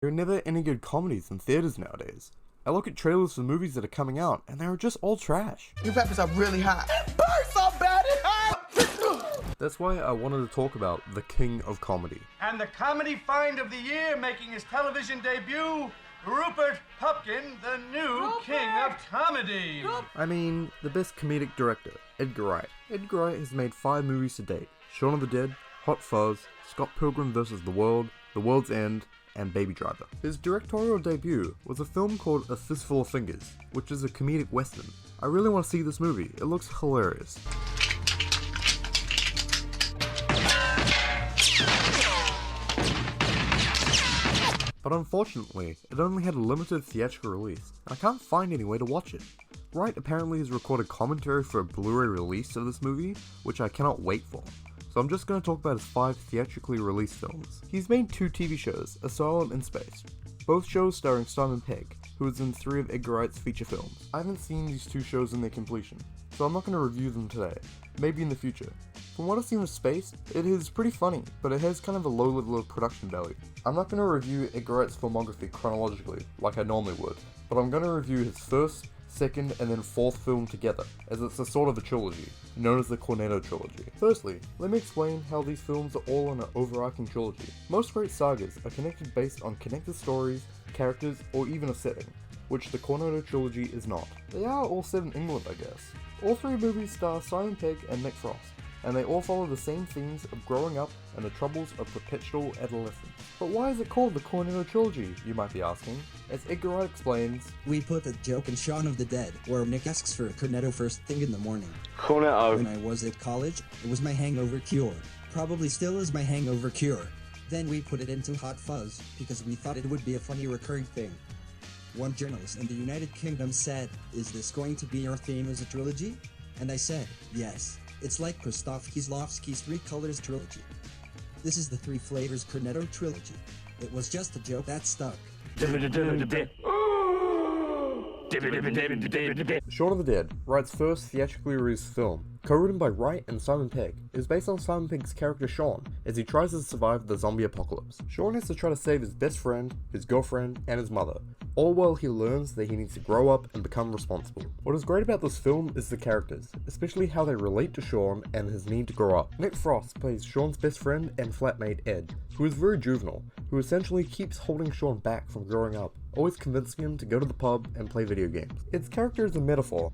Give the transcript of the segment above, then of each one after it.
There are never any good comedies in theaters nowadays. I look at trailers for movies that are coming out, and they are just all trash. Your peppers are really hot. It burns so bad it hot! That's why I wanted to talk about the king of comedy. And the comedy find of the year, making his television debut, Rupert Pupkin, the new king of comedy. I mean, the best comedic director, Edgar Wright. Edgar Wright has made 5 movies to date: Shaun of the Dead, Hot Fuzz, Scott Pilgrim vs. the World, The World's End, and Baby Driver. His directorial debut was a film called A Fistful of Fingers, which is a comedic western. I really want to see this movie, it looks hilarious. But unfortunately, it only had a limited theatrical release, and I can't find any way to watch it. Wright apparently has recorded commentary for a Blu-ray release of this movie, which I cannot wait for. So I'm just going to talk about his 5 theatrically released films. He's made 2 TV shows, Asylum and Space, both shows starring Simon Pegg, who is in 3 of Edgar Wright's feature films. I haven't seen these 2 shows in their completion, so I'm not going to review them today, maybe in the future. From what I've seen of Space, it is pretty funny, but it has kind of a low level of production value. I'm not going to review Edgar Wright's filmography chronologically, like I normally would, but I'm going to review his first, second, and then 4th film together, as it's a sort of a trilogy, known as the Cornetto trilogy. Firstly, let me explain how these films are all in an overarching trilogy. Most great sagas are connected based on connected stories, characters, or even a setting, which the Cornetto trilogy is not. They are all set in England, I guess. All 3 movies star Simon Pegg and Nick Frost, and they all follow the same themes of growing up and the troubles of perpetual adolescence. But why is it called the Cornetto trilogy, you might be asking? As Edgar Wright explains, we put a joke in Shaun of the Dead, where Nick asks for a cornetto first thing in the morning. Cornetto. When I was at college, it was my hangover cure. Probably still is my hangover cure. Then we put it into Hot Fuzz, because we thought it would be a funny recurring thing. One journalist in the United Kingdom said, "Is this going to be your theme as a trilogy?" And I said, yes. It's like Krzysztof Kieslowski's 3 Colors trilogy. This is the 3 Flavors Cornetto trilogy. It was just a joke that stuck. Shaun of the Dead, Wright's first theatrically released film, co-written by Wright and Simon Pegg, is based on Simon Pegg's character Shaun, as he tries to survive the zombie apocalypse. Shaun has to try to save his best friend, his girlfriend, and his mother, all while he learns that he needs to grow up and become responsible. What is great about this film is the characters, especially how they relate to Shaun and his need to grow up. Nick Frost plays Shaun's best friend and flatmate Ed, who is very juvenile, who essentially keeps holding Shaun back from growing up, always convincing him to go to the pub and play video games. Its character is a metaphor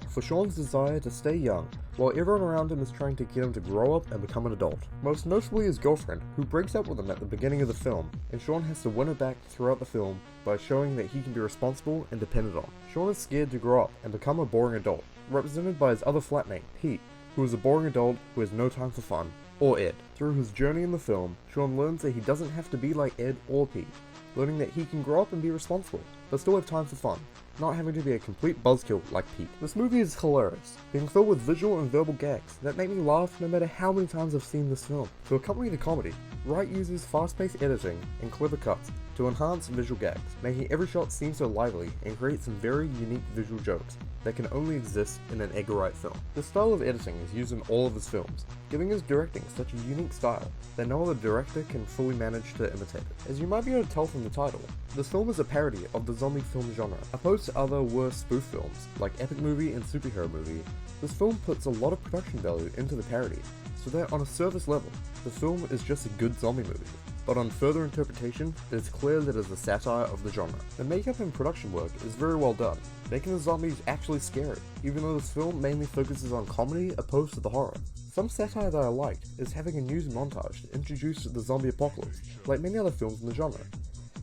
for Shaun's desire to stay young, while everyone around him is trying to get him to grow up and become an adult. Most notably his girlfriend, who breaks up with him at the beginning of the film, and Shaun has to win her back throughout the film by showing that he can be responsible and dependent on. Shaun is scared to grow up and become a boring adult, represented by his other flatmate, Pete, who is a boring adult who has no time for fun, or Ed. Through his journey in the film, Shaun learns that he doesn't have to be like Ed or Pete, learning that he can grow up and be responsible, but still have time for fun, not having to be a complete buzzkill like Pete. This movie is hilarious, being filled with visual and verbal gags that make me laugh no matter how many times I've seen this film. To accompany the comedy, Wright uses fast-paced editing and clever cuts to enhance visual gags, making every shot seem so lively and create some very unique visual jokes that can only exist in an Edgar Wright film. This style of editing is used in all of his films, giving his directing such a unique style that no other director can fully manage to imitate it. As you might be able to tell from the title, this film is a parody of the zombie film genre. Opposed to other worse spoof films, like epic movie and superhero movie, this film puts a lot of production value into the parody, so that on a surface level, the film is just a good zombie movie. But on further interpretation, it is clear that it is a satire of the genre. The makeup and production work is very well done, making the zombies actually scary, even though this film mainly focuses on comedy opposed to the horror. Some satire that I liked is having a news montage to introduce the zombie apocalypse, like many other films in the genre.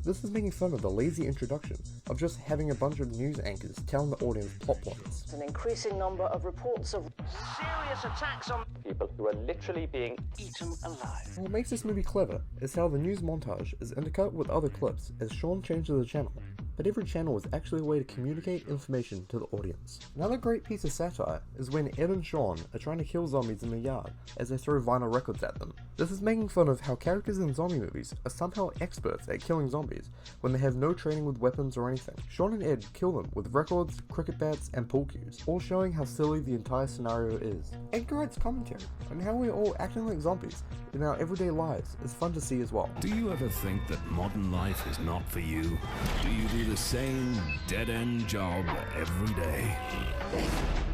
This is making fun of the lazy introduction of just having a bunch of news anchors telling the audience plot points. An increasing number of reports of serious attacks on people who are literally being eaten alive. What makes this movie clever is how the news montage is intercut with other clips as Shaun changes the channel. but every channel was actually a way to communicate information to the audience. Another great piece of satire is when Ed and Shaun are trying to kill zombies in the yard as they throw vinyl records at them. This is making fun of how characters in zombie movies are somehow experts at killing zombies when they have no training with weapons or anything. Shaun and Ed kill them with records, cricket bats, and pool cues, all showing how silly the entire scenario is. Edgar Wright's commentary on how we're all acting like zombies in our everyday lives is fun to see as well. Do you ever think that modern life is not for you? Do you do the same dead-end job every day?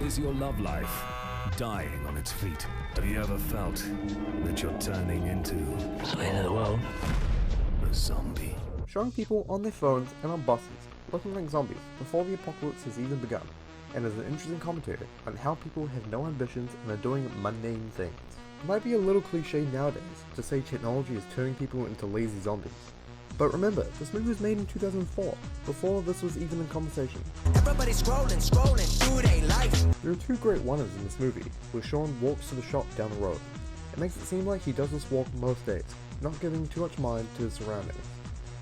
Is your love life dying on its feet? Have you ever felt that you're turning into the end of the world? A zombie. Showing people on their phones and on buses looking like zombies before the apocalypse has even begun, and is an interesting commentary on how people have no ambitions and are doing mundane things. It might be a little cliche nowadays to say technology is turning people into lazy zombies, but remember, this movie was made in 2004, before this was even in conversation. Everybody's scrolling through their life. There are two great wonders in this movie, where Shaun walks to the shop down the road. It makes it seem like he does this walk most days, not giving too much mind to his surroundings.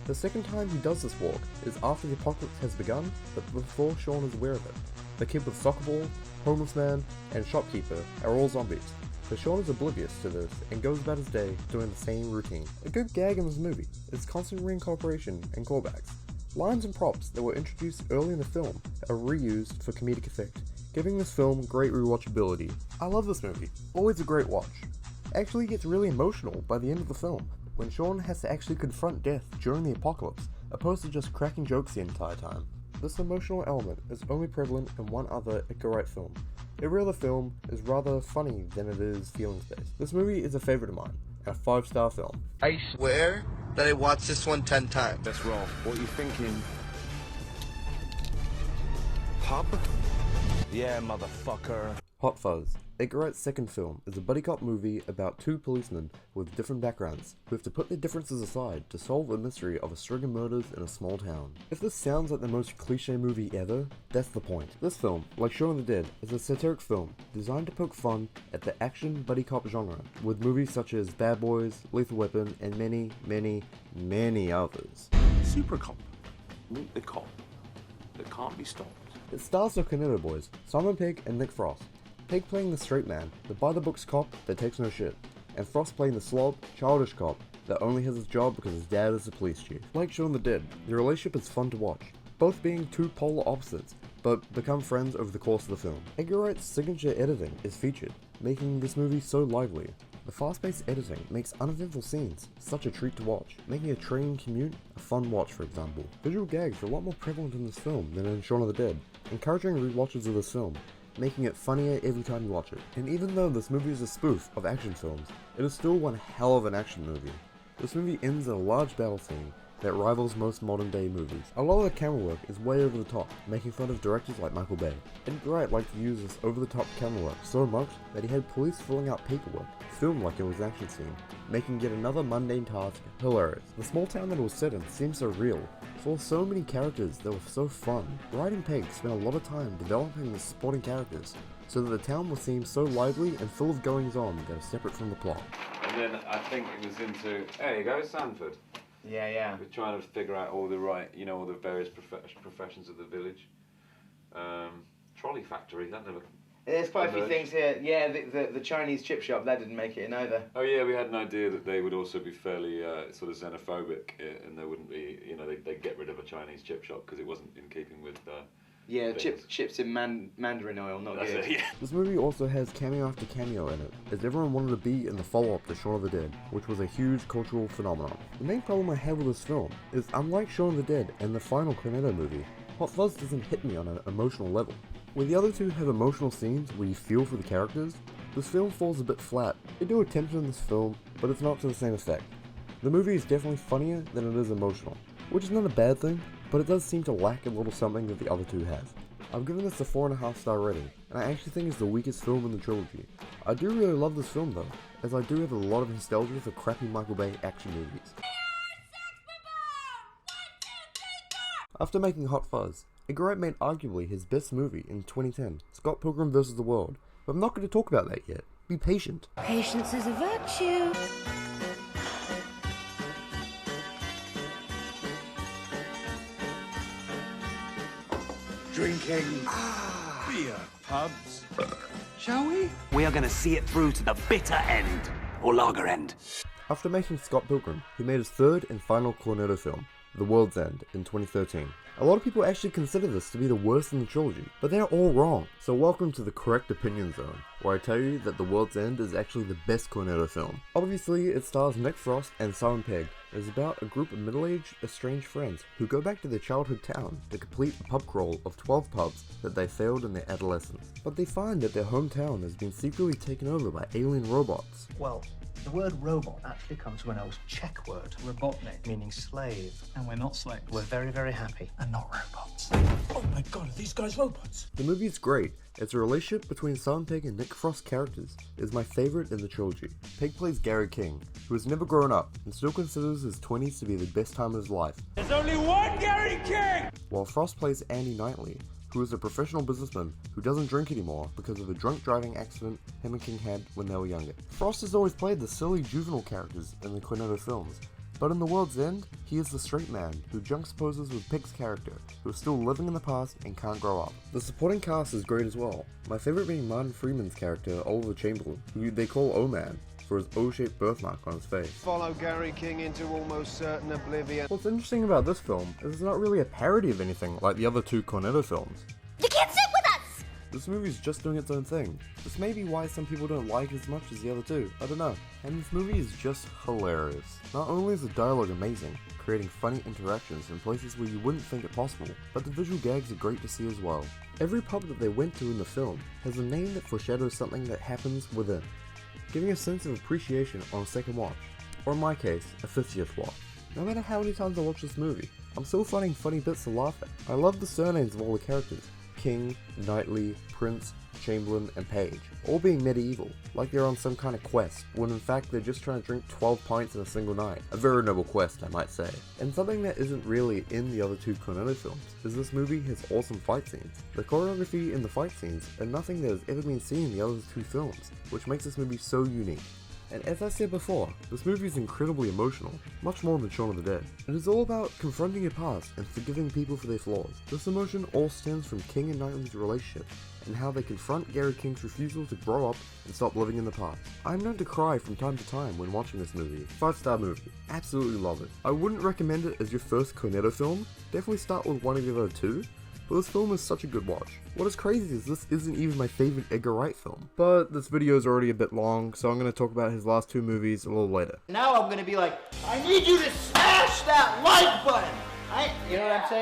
The second time he does this walk is after the apocalypse has begun, but before Shaun is aware of it. The kid with soccer ball, homeless man, and shopkeeper are all zombies, but Shaun is oblivious to this and goes about his day doing the same routine. A good gag in this movie is constant reincorporation and callbacks. Lines and props that were introduced early in the film are reused for comedic effect, giving this film great rewatchability. I love this movie, always a great watch. It actually gets really emotional by the end of the film, when Shaun has to actually confront death during the apocalypse, opposed to just cracking jokes the entire time. This emotional element is only prevalent in one other Edgar Wright film. Every other film is rather funny than it is feelings-based. This movie is a favorite of mine, and a 5-star film. I swear that I watched this one 10 times. That's wrong. What are you thinking? Pub? Yeah, motherfucker. Hot Fuzz. Edgar Wright's second film is a buddy cop movie about two policemen with different backgrounds who have to put their differences aside to solve a mystery of a string of murders in a small town. If this sounds like the most cliche movie ever, that's the point. This film, like Shaun of the Dead, is a satiric film designed to poke fun at the action buddy cop genre, with movies such as Bad Boys, Lethal Weapon, and many, many, many others. Super cop. Meet the cop that can't be stopped. It stars the Cornetto Boys, Simon Pegg and Nick Frost. Pegg playing the straight man, the by-the-books cop that takes no shit, and Frost playing the slob, childish cop that only has his job because his dad is the police chief. Like Shaun of the Dead, the relationship is fun to watch, both being two polar opposites, but become friends over the course of the film. Edgar Wright's signature editing is featured, making this movie so lively. The fast-paced editing makes uneventful scenes such a treat to watch, making a train commute a fun watch, for example. Visual gags are a lot more prevalent in this film than in Shaun of the Dead, encouraging rewatches of this film, making it funnier every time you watch it. And even though this movie is a spoof of action films, it is still one hell of an action movie. This movie ends in a large battle scene that rivals most modern day movies. A lot of the camera work is way over the top, making fun of directors like Michael Bay. Edgar Wright liked to use this over the top camera work so much that he had police filling out paperwork, filmed like it was an action scene, making yet another mundane task hilarious. The small town that it was set in seems so real, full of so many characters that were so fun. Wright and Pegg spent a lot of time developing the supporting characters, so that the town will seem so lively and full of goings on that are separate from the plot. And then I think it was into, there you go, Sanford. Yeah. We're trying to figure out all the right, all the various professions of the village. Trolley factory, that never... There's quite a few things here. Yeah, the Chinese chip shop, that didn't make it in either. Oh yeah, we had an idea that they would also be fairly sort of xenophobic, and there wouldn't be, they'd get rid of a Chinese chip shop because it wasn't in keeping with... Yeah, chips in mandarin oil, not That's good. it, yeah. This movie also has cameo after cameo in it, as everyone wanted to be in the follow-up to Shaun of the Dead, which was a huge cultural phenomenon. The main problem I have with this film is, unlike Shaun of the Dead and the final Cornetto movie, Hot Fuzz doesn't hit me on an emotional level. Where the other two have emotional scenes where you feel for the characters, this film falls a bit flat. They do attempt in this film, but it's not to the same effect. The movie is definitely funnier than it is emotional, which is not a bad thing, but it does seem to lack a little something that the other two have. I've given this a 4.5 star rating, and I actually think it's the weakest film in the trilogy. I do really love this film though, as I do have a lot of nostalgia for crappy Michael Bay action movies. After making Hot Fuzz, Edgar Wright made arguably his best movie in 2010, Scott Pilgrim vs. the World, but I'm not going to talk about that yet. Be patient. Patience is a virtue. drinking beer pubs. Shall we? We are going to see it through to the bitter end, or lager end. After making Scott Pilgrim, he made his third and final Cornetto film, The World's End, in 2013. A lot of people actually consider this to be the worst in the trilogy, but they're all wrong. So welcome to the Correct Opinion Zone, where I tell you that The World's End is actually the best Cornetto film. Obviously, it stars Nick Frost and Simon Pegg. It is about a group of middle-aged, estranged friends who go back to their childhood town to complete a pub crawl of 12 pubs that they failed in their adolescence. But they find that their hometown has been secretly taken over by alien robots. Well, the word robot actually comes from an old Czech word, robotnik, meaning slave. And we're not slaves. We're very, very happy and not robots. Oh my god, are these guys robots? The movie is great. It's a relationship between Simon Pegg and Nick Frost's characters. It is my favourite in the trilogy. Pegg plays Gary King, who has never grown up and still considers his 20s to be the best time of his life. There's only one Gary King! While Frost plays Andy Knightley, who is a professional businessman who doesn't drink anymore because of a drunk driving accident him and King had when they were younger. Frost has always played the silly juvenile characters in the Cornetto films, but in The World's End, he is the straight man who juxtaposes with Pegg's character, who is still living in the past and can't grow up. The supporting cast is great as well, my favourite being Martin Freeman's character, Oliver Chamberlain, who they call O-Man, for his O-shaped birthmark on his face. Follow Gary King into almost certain oblivion. What's interesting about this film is it's not really a parody of anything like the other two Cornetto films. You can't sit with us! This movie's just doing its own thing. This may be why some people don't like it as much as the other two, I don't know. And this movie is just hilarious. Not only is the dialogue amazing, creating funny interactions in places where you wouldn't think it possible, but the visual gags are great to see as well. Every pub that they went to in the film has a name that foreshadows something that happens within, giving a sense of appreciation on a second watch, or in my case, a 50th watch. No matter how many times I watch this movie, I'm still finding funny bits to laugh at. I love the surnames of all the characters, King, Knightley, Prince, Chamberlain, and Page, all being medieval, like they're on some kind of quest, when in fact they're just trying to drink 12 pints in a single night. A very noble quest, I might say. And something that isn't really in the other two Cornetto films is this movie has awesome fight scenes. The choreography in the fight scenes are nothing that has ever been seen in the other two films, which makes this movie so unique. And as I said before, this movie is incredibly emotional, much more than Shaun of the Dead. It is all about confronting your past and forgiving people for their flaws. This emotion all stems from King and Knightley's relationship, and how they confront Gary King's refusal to grow up and stop living in the past. I'm known to cry from time to time when watching this movie. 5-star movie. Absolutely love it. I wouldn't recommend it as your first Cornetto film, definitely start with one of the other two, but this film is such a good watch. What is crazy is this isn't even my favourite Edgar Wright film. But this video is already a bit long, so I'm going to talk about his last two movies a little later. Now I'm gonna be like, I need you to smash that like button! You know what I'm saying?